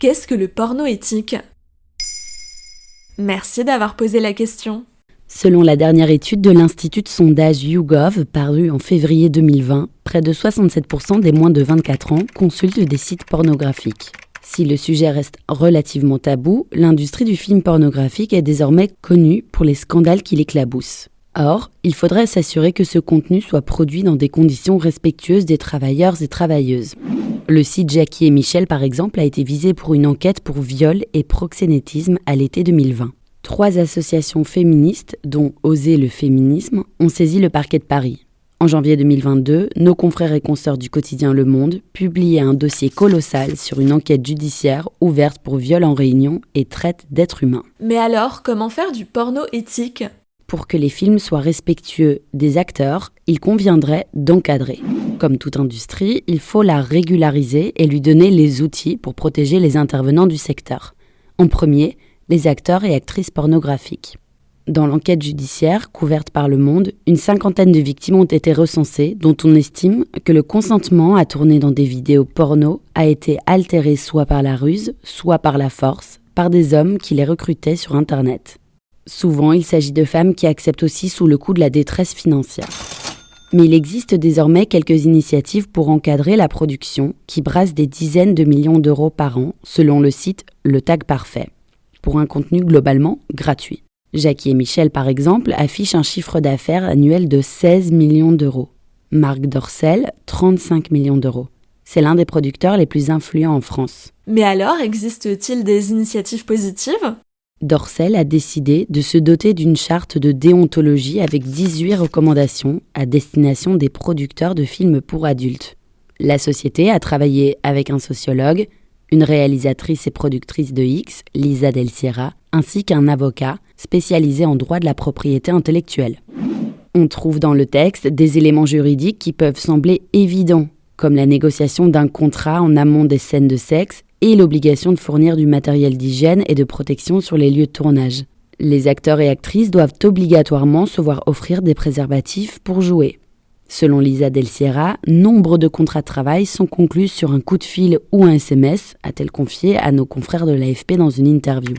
qu'est-ce que le porno éthique ? Merci d'avoir posé la question. Selon la dernière étude de l'Institut de sondage YouGov, parue en février 2020, près de 67% des moins de 24 ans consultent des sites pornographiques. Si le sujet reste relativement tabou, l'industrie du film pornographique est désormais connue pour les scandales qui l'éclaboussent. Or, il faudrait s'assurer que ce contenu soit produit dans des conditions respectueuses des travailleurs et travailleuses. Le site Jackie et Michel, par exemple, a été visé pour une enquête pour viol et proxénétisme à l'été 2020. 3 associations féministes, dont Oser le féminisme, ont saisi le parquet de Paris. En janvier 2022, nos confrères et consoeurs du quotidien Le Monde publiaient un dossier colossal sur une enquête judiciaire ouverte pour viol en réunion et traite d'êtres humains. Mais alors, comment faire du porno éthique ? Pour que les films soient respectueux des acteurs, il conviendrait d'encadrer. Comme toute industrie, il faut la régulariser et lui donner les outils pour protéger les intervenants du secteur. En premier, les acteurs et actrices pornographiques. Dans l'enquête judiciaire couverte par Le Monde, une 50aine de victimes ont été recensées, dont on estime que le consentement à tourner dans des vidéos porno a été altéré soit par la ruse, soit par la force, par des hommes qui les recrutaient sur Internet. Souvent, il s'agit de femmes qui acceptent aussi sous le coup de la détresse financière. Mais il existe désormais quelques initiatives pour encadrer la production qui brasse des dizaines de millions d'euros par an, selon le site Le Tag Parfait, pour un contenu globalement gratuit. Jackie et Michel, par exemple, affichent un chiffre d'affaires annuel de 16 millions d'euros. Marc Dorcel, 35 millions d'euros. C'est l'un des producteurs les plus influents en France. Mais alors, existe-t-il des initiatives positives ? Dorcel a décidé de se doter d'une charte de déontologie avec 18 recommandations à destination des producteurs de films pour adultes. La société a travaillé avec un sociologue, une réalisatrice et productrice de X, Lisa Del Sierra, ainsi qu'un avocat spécialisé en droit de la propriété intellectuelle. On trouve dans le texte des éléments juridiques qui peuvent sembler évidents, comme la négociation d'un contrat en amont des scènes de sexe et l'obligation de fournir du matériel d'hygiène et de protection sur les lieux de tournage. Les acteurs et actrices doivent obligatoirement se voir offrir des préservatifs pour jouer. Selon Lisa Del Sierra, nombre de contrats de travail sont conclus sur un coup de fil ou un SMS, a-t-elle confié à nos confrères de l'AFP dans une interview.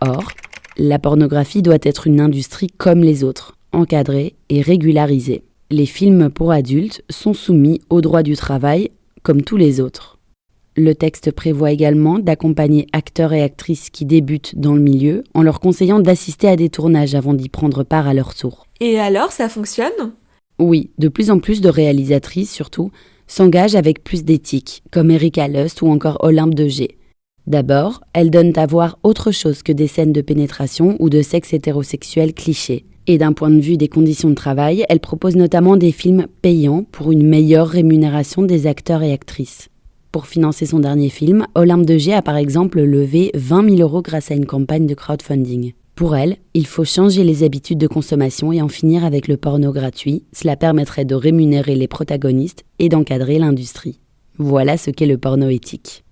Or, la pornographie doit être une industrie comme les autres, encadrée et régularisée. Les films pour adultes sont soumis au droit du travail comme tous les autres. Le texte prévoit également d'accompagner acteurs et actrices qui débutent dans le milieu en leur conseillant d'assister à des tournages avant d'y prendre part à leur tour. Et alors, ça fonctionne ? Oui, de plus en plus de réalisatrices, surtout, s'engagent avec plus d'éthique, comme Erika Lust ou encore Olympe de G. D'abord, elles donnent à voir autre chose que des scènes de pénétration ou de sexe hétérosexuel cliché. Et d'un point de vue des conditions de travail, elles proposent notamment des films payants pour une meilleure rémunération des acteurs et actrices. Pour financer son dernier film, Olympe de G a par exemple levé 20 000 € grâce à une campagne de crowdfunding. Pour elle, il faut changer les habitudes de consommation et en finir avec le porno gratuit. Cela permettrait de rémunérer les protagonistes et d'encadrer l'industrie. Voilà ce qu'est le porno éthique.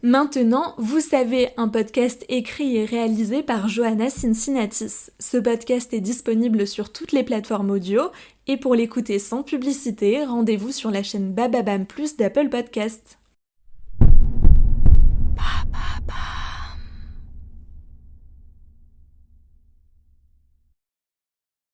Maintenant, vous savez, un podcast écrit et réalisé par Johanna Cincinnatis. Ce podcast est disponible sur toutes les plateformes audio et pour l'écouter sans publicité, rendez-vous sur la chaîne Bababam Plus d'Apple Podcasts.